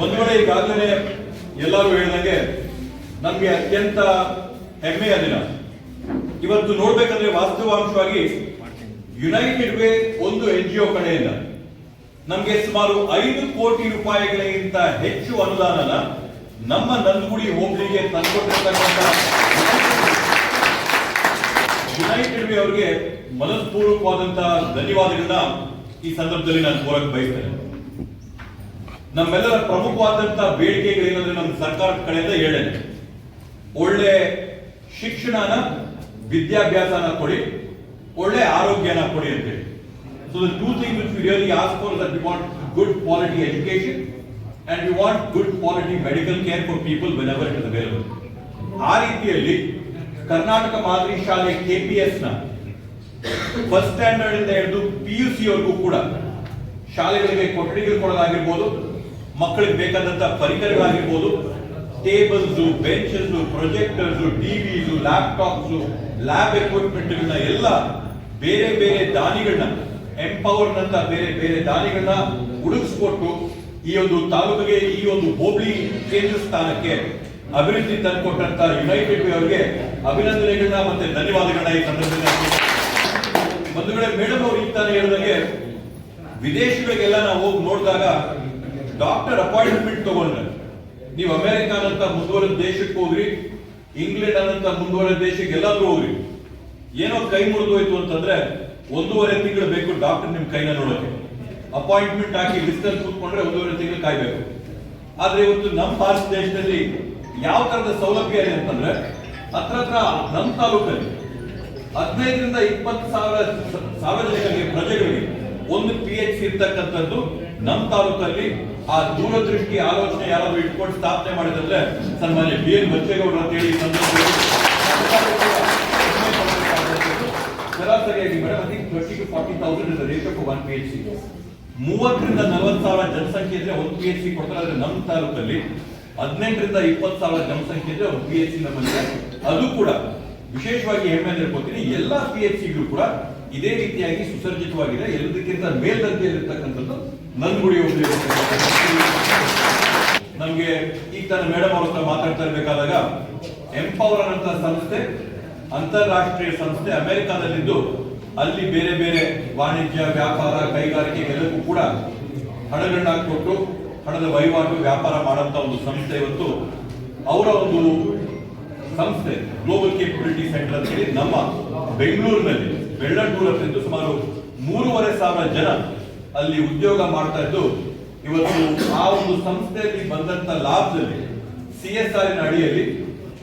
ಒಂದು ವೇಳೆ ಈಗಾಗಲೇ ಎಲ್ಲರೂ ಹೇಳಿದಂಗೆ ನಮಗೆ ಅತ್ಯಂತ ಹೆಮ್ಮೆಯ ದಿನ ಇವತ್ತು ನೋಡ್ಬೇಕಂದ್ರೆ ವಾಸ್ತವಾಂಶವಾಗಿ ಯುನೈಟೆಡ್ ವೇ ಒಂದು NGO ಕಡೆಯಿಂದ ನಮಗೆ ಸುಮಾರು 5 ಕೋಟಿ ರೂಪಾಯಿಗಳಿಗಿಂತ ಹೆಚ್ಚು ಅನುದಾನನ ನಮ್ಮ ನಂದಗುಡಿ ಹೋಬಳಿಗೆ ತಂದುಕೊಟ್ಟಿರ್ತಕ್ಕಂಥ ಯುನೈಟೆಡ್ ವೇ ಅವರಿಗೆ ಮನಸ್ಪೂರ್ವಕವಾದಂತಹ ಧನ್ಯವಾದಗಳನ್ನ ಈ ಸಂದರ್ಭದಲ್ಲಿ ನಾನು ಕೋರಕ್ಕೆ ಬಯಸ್ತೇನೆ. ನಮ್ಮೆಲ್ಲರ ಪ್ರಮುಖವಾದಂತಹ ಬೇಡಿಕೆಗಳೇನಂದ್ರೆ ನಮ್ಮ ಸರ್ಕಾರದ ಕಡೆಯಿಂದ ಹೇಳೇನೆ, ಒಳ್ಳೆ ಶಿಕ್ಷಣನ ವಿದ್ಯಾಭ್ಯಾಸನ ಕೊಡಿ, ಒಳ್ಳೆ ಆರೋಗ್ಯನ ಕೊಡಿ ಅಂತ ಹೇಳಿ. So the two things which we really ask for that we want good quality education and we want good quality medical care for people when ever it is available. ಆ ರೀತಿಯಲ್ಲಿ ಕರ್ನಾಟಕ ಮಾದರಿ ಶಾಲೆ KPS ನ ಫಸ್ಟ್ ಸ್ಟ್ಯಾಂಡರ್ಡ್ ಇಂದ ಹಿಡಿದು PUC ವರೆಗೂ ಕೂಡ ಶಾಲೆಗಳಿಗೆ ಕೊಠಡಿಗಳು ಕೊಡಲಾಗಿರ್ಬೋದು, ಮಕ್ಕಳಿಗೆ ಬೇಕಾದಂತಹ ಪರಿಕರಗಳಾಗಿರ್ಬೋದು, tables, benches, projectors, TVs, laptops, lab equipment ಎಲ್ಲ ಬೇರೆ ಬೇರೆ ದಾನಿಗಳನ್ನ ಎಂಪವರ್ ನಂತ ಬೇರೆ ಬೇರೆ ದಾನಿಗಳನ್ನ ಹುಡುಕಿಸ್ಕೊಟ್ಟು ಈ ಒಂದು ತಾಲೂಕಿಗೆ, ಈ ಒಂದು ಹೋಬಳಿ ಕೇಂದ್ರ ಸ್ಥಾನಕ್ಕೆ ಅಭಿವೃದ್ಧಿ ತಂದುಕೊಟ್ಟಂತ ಯುನೈಟೆಡ್ ವೇ ಅವರಿಗೆ ಅಭಿನಂದನೆಗಳನ್ನ ಮತ್ತೆ ಧನ್ಯವಾದಗಳನ್ನ ಈ ಸಂದರ್ಭದಲ್ಲಿ. ಬಂಧುಗಳೇ, ಮೇಡಮ್ ಅವರು ಈಗ ತಾನೇ ಹೇಳಿದಂಗೆ ವಿದೇಶಗಳಿಗೆಲ್ಲ ನಾವು ಹೋಗಿ ನೋಡಿದಾಗ ಡಾಕ್ಟರ್ ಅಪಾಯಿಂಟ್ಮೆಂಟ್ ತಗೊಂಡ್ರೆ ನೀವು ಅಮೆರಿಕಾನಂತ ಮುಂದುವರೆದ ದೇಶಕ್ಕೆ ಹೋಗ್ರಿ, ಇಂಗ್ಲೆಂಡ್ ಅನ್ನಂತ ಮುಂದುವರೆದ ದೇಶಕ್ಕೆ ಎಲ್ಲಾದ್ರೂ ಹೋಗ್ರಿ, ಏನೋ ಕೈ ಮುರಿದೋಯ್ತು ಅಂತಂದ್ರೆ 1.5 ತಿಂಗಳು ಬೇಕು ಡಾಕ್ಟರ್ ನಿಮ್ ಕೈನ ನೋಡೋಕೆ. ಅಪಾಯಿಂಟ್ಮೆಂಟ್ ಹಾಕಿ ಲಿಸ್ಟಲ್ಲಿ ಕೂತ್ಕೊಂಡ್ರೆ 1.5 ತಿಂಗಳು ಕಾಯ್ಬೇಕು. ಆದ್ರೆ ಇವತ್ತು ನಮ್ಮ ಭಾರತ ದೇಶದಲ್ಲಿ ಯಾವ ತರದ ಸೌಲಭ್ಯ ಇದೆ ಅಂತಂದ್ರೆ ಹತ್ರ ನಮ್ಮ ತಾಲೂಕಲ್ಲಿ 15 ರಿಂದ 20 ಸಾವಿರ ಸಾರ್ವಜನಿಕರಿಗೆ, ಪ್ರಜೆಗಳಿಗೆ ಒಂದು PHC ಇರ್ತಕ್ಕಂಥದ್ದು ನಮ್ಮ ತಾಲೂಕಲ್ಲಿ. ಆ ದೂರದೃಷ್ಟಿ ಆಲೋಚನೆ ಯಾರಾದ್ರೂ ಇಟ್ಕೊಂಡು ಸ್ಥಾಪನೆ ಮಾಡಿದ್ರೆ ಸನ್ಮಾನ್ಯ BN ಬಚ್ಚೇಗೌಡರು ಅಂತ ಹೇಳಿ ಸರಾಸರಿಯಾಗಿ madam I think 30 to 40,000 is the rate of 1 PHC. 30 ರಿಂದ 40 ಸಾವಿರ ಜನಸಂಖ್ಯೆ ಇದ್ರೆ ಒಂದು PHC ಕೊಡ್ತಾರೆ. ಆದ್ರೆ ನಮ್ಮ ತಾಲೂಕಲ್ಲಿ 18 ರಿಂದ 20 ಸಾವಿರ ಜನಸಂಖ್ಯೆ ಇದ್ರೆ ಒಂದು PHC ನಮ್ಮಲ್ಲಿ. ಅದು ಕೂಡ ವಿಶೇಷವಾಗಿ ಹೆಮ್ಮೆ ಅನ್ಕೋತೀನಿ, ಎಲ್ಲಾ PHCಗಳು ಕೂಡ ಇದೇ ರೀತಿಯಾಗಿ ಸುಸರ್ಜಿತವಾಗಿದೆ. ಎಲ್ಲದಕ್ಕಿಂತ ಮೇಲ್ದರ್ಜೆಯಲ್ಲಿರ್ತಕ್ಕಂಥದ್ದು ನಂದಗುಡಿ ಹೋಬಳಿ. ನಮ್ಗೆ ಈಗ ತಾನು ಮೇಡಮ್ ಅವ್ರ ಹತ್ರ ಮಾತಾಡ್ತಾ ಇರ್ಬೇಕಾದಾಗ ಎಂಪವರ್ ಅಂತ ಸಂಸ್ಥೆ, ಅಂತಾರಾಷ್ಟ್ರೀಯ ಸಂಸ್ಥೆ ಅಮೆರಿಕಾದಲ್ಲಿದ್ದು ಅಲ್ಲಿ ಬೇರೆ ಬೇರೆ ವಾಣಿಜ್ಯ, ವ್ಯಾಪಾರ, ಕೈಗಾರಿಕೆ ಎಲ್ಲಕ್ಕೂ ಕೂಡ ಹಣಗಳನ್ನ ಕೊಟ್ಟು ಹಣದ ವಹಿವಾಟು, ವ್ಯಾಪಾರ ಮಾಡುವಂತ ಒಂದು ಸಂಸ್ಥೆ. ಇವತ್ತು ಅವರ ಒಂದು ಸಂಸ್ಥೆ ಗ್ಲೋಬಲ್ ಕೇಪಬಿಲಿಟಿ ಸೆಂಟರ್ ಅಂತ ಹೇಳಿ ನಮ್ಮ ಬೆಂಗಳೂರಿನಲ್ಲಿ ಬೆಳ್ಳಂಡೂರಲ್ಲಿ ಸುಮಾರು 3,500 ಜನ ಅಲ್ಲಿ ಉದ್ಯೋಗ ಮಾಡ್ತಾ ಇದ್ದು, ಇವತ್ತು ಆ ಒಂದು ಸಂಸ್ಥೆಯಲ್ಲಿ ಬಂದಂತ ಲಾಭದಲ್ಲಿ CSR ಅಡಿಯಲ್ಲಿ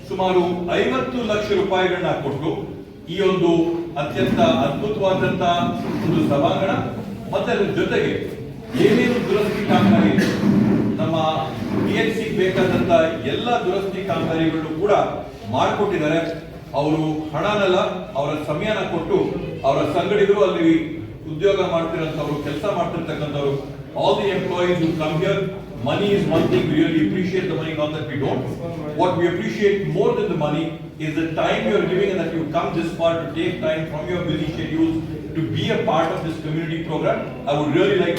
ಸುಮಾರು 50 ಲಕ್ಷ ರೂಪಾಯಿಗಳನ್ನ ಕೊಟ್ಟು ಈ ಒಂದು ಅತ್ಯಂತ ಅದ್ಭುತವಾದಂತಹ ಒಂದು ಸಭಾಂಗಣ ಮತ್ತೆ ಅದ್ರ ಜೊತೆಗೆ ಏನೇನು ದುರಸ್ತಿ ಕಾಮಗಾರಿ, ನಮ್ಮ PHC ಬೇಕಾದಂತ ಎಲ್ಲ ದುರಸ್ತಿ ಕಾಮಗಾರಿಗಳನ್ನು ಕೂಡ ಮಾಡಿಕೊಟ್ಟಿದ್ದಾರೆ. ಅವರು ಹಣನೆಲ್ಲ ಅವರ ಸಮಯನ ಕೊಟ್ಟು ಅವರ ಸಂಗಡಿಗರು ಅಲ್ಲಿ ಉದ್ಯೋಗ ಮಾಡ್ತಿರೋಂಥವ್ರು, ಕೆಲಸ ಮಾಡ್ತಿರ್ತಕ್ಕಂಥವ್ರು, all the employees who come here, money is one thing, we really appreciate the money, not that we don't. What we appreciate more than the money is the time you are giving and that you come this far to take time from your busy schedules to be a part of this community program. I would really like